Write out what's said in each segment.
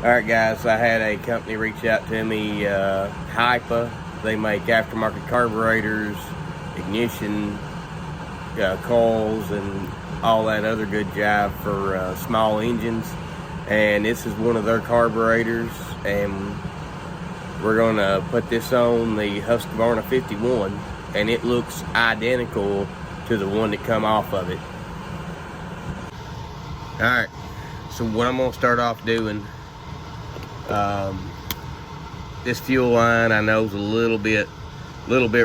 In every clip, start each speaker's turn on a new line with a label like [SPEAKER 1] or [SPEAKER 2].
[SPEAKER 1] Alright guys, I had a company reach out to me, HIPa. They make aftermarket carburetors, ignition coils, and all that other good jive for small engines. And this is one of their carburetors, and we're going to put this on the Husqvarna 51, and it looks identical to the one that come off of it. Alright, so what I'm going to start off doing, this fuel line I know is a little bit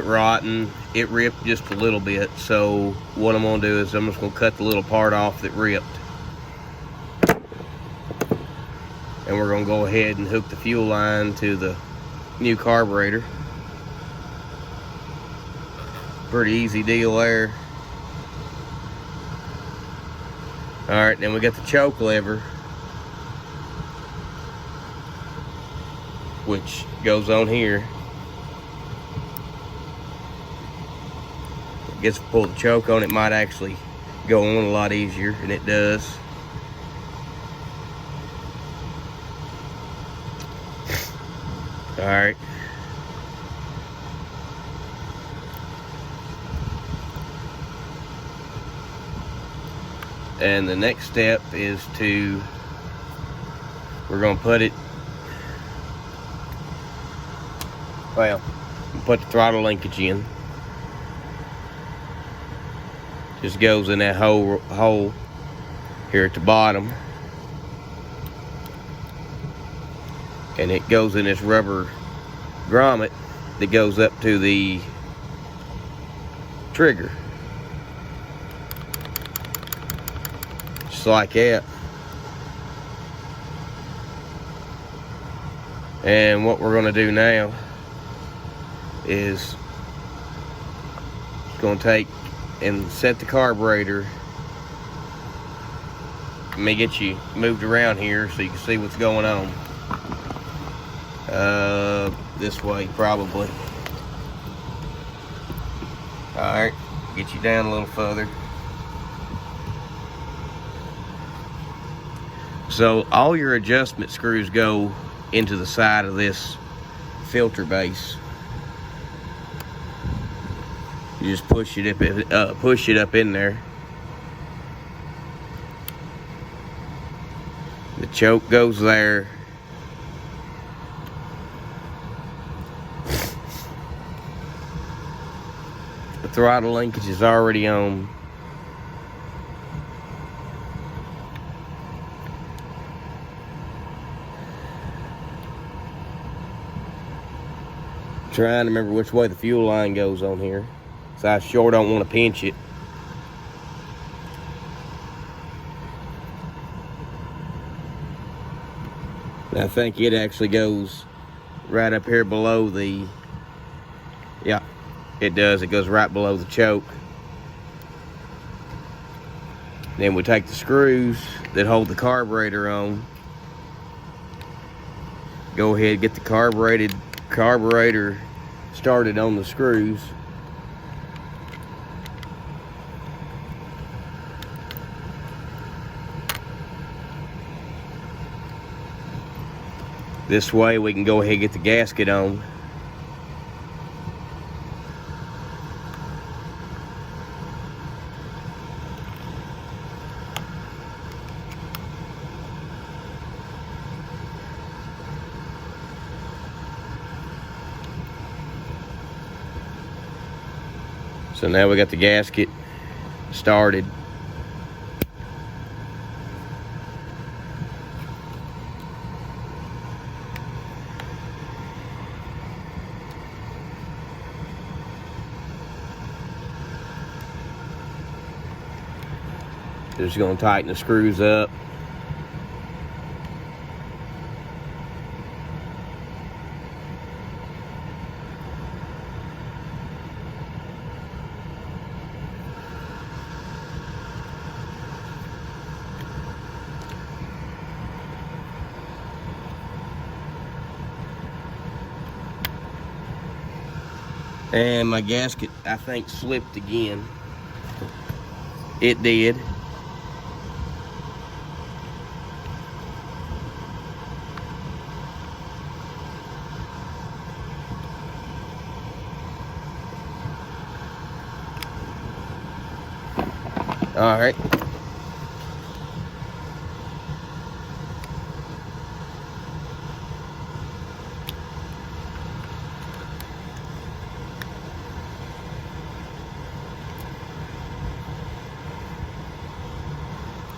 [SPEAKER 1] rotten. It ripped just a little bit, so what I'm going to do is I'm just going to cut the little part off that ripped, and we're going to go ahead and hook the fuel line to the new carburetor. Pretty easy deal there. Alright, then we got the choke lever, which goes on here. I guess if we pull the choke on, it might actually go on a lot easier, and it does. Alright. And the next step is we're going to put it, well, put the throttle linkage in. Just goes in that hole here at the bottom, and it goes in this rubber grommet that goes up to the trigger, just like that. And what we're going to do now is going to take and set the carburetor. Let me get you moved around here so you can see what's going on. This way probably. Alright, get you down a little further. So all your adjustment screws go into the side of this filter base. You just push it up in there. The choke goes there. The throttle linkage is already on. Trying to remember which way the fuel line goes on here, so I sure don't want to pinch it. And I think it actually goes right up here below the, yeah, it does. It goes right below the choke. Then we take the screws that hold the carburetor on, go ahead and get the carburetor started on the screws. This way we can go ahead and get the gasket on. So now we got the gasket started. Just going to tighten the screws up. And my gasket, I think, slipped again. It did. All right.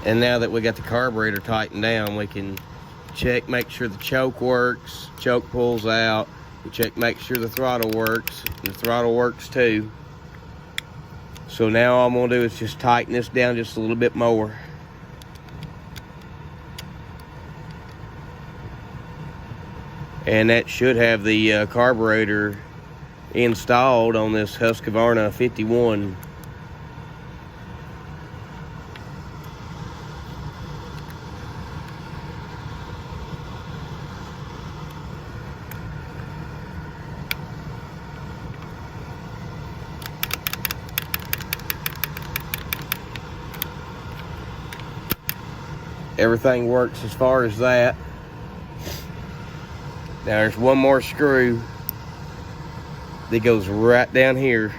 [SPEAKER 1] And now that we got the carburetor tightened down, we can check, make sure the choke works, choke pulls out. We check, make sure the throttle works, and the throttle works too. So now all I'm gonna do is just tighten this down just a little bit more. And that should have the carburetor installed on this Husqvarna 51. Everything works as far as that. Now there's one more screw that goes right down here.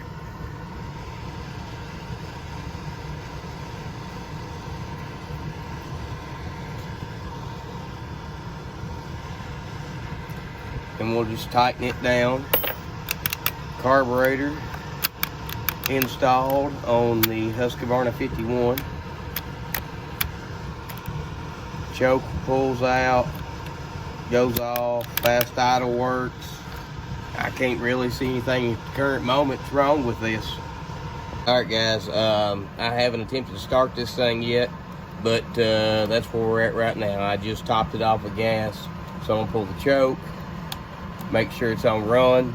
[SPEAKER 1] And we'll just tighten it down. Carburetor installed on the Husqvarna 51. Choke pulls out, goes off, fast idle works. I can't really see anything at the current moment wrong with this. All right, guys, I haven't attempted to start this thing yet, but that's where we're at right now. I just topped it off with gas, so I'm gonna pull the choke, make sure it's on run,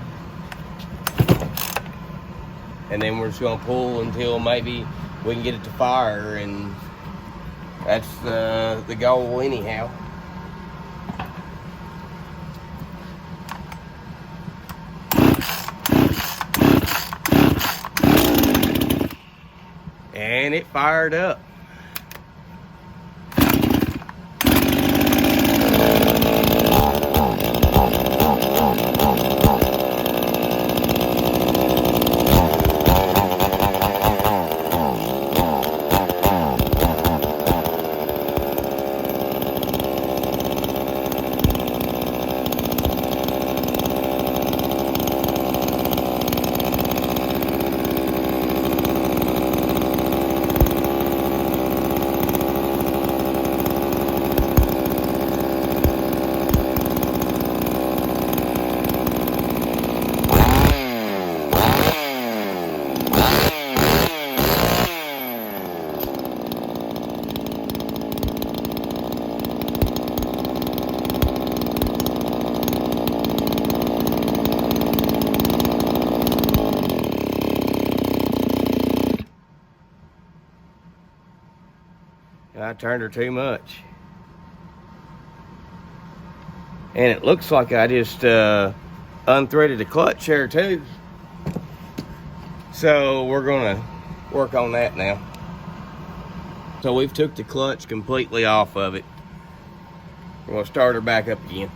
[SPEAKER 1] and then we're just gonna pull until maybe we can get it to fire, and that's the goal anyhow. And it fired up. I turned her too much. And it looks like I just unthreaded the clutch there too. So we're gonna work on that now. So we've took the clutch completely off of it. We're gonna start her back up again.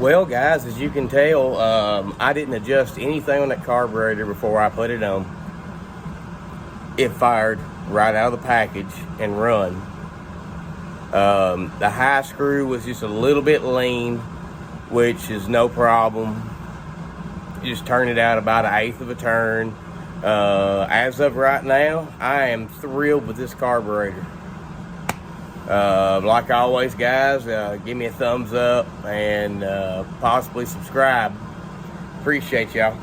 [SPEAKER 1] Well, guys, as you can tell, I didn't adjust anything on that carburetor before I put it on. It fired right out of the package and run. The high screw was just a little bit lean, which is no problem. You just turn it out about 1/8 of a turn. As of right now, I am thrilled with this carburetor. Like always, guys, give me a thumbs up and possibly subscribe. Appreciate y'all.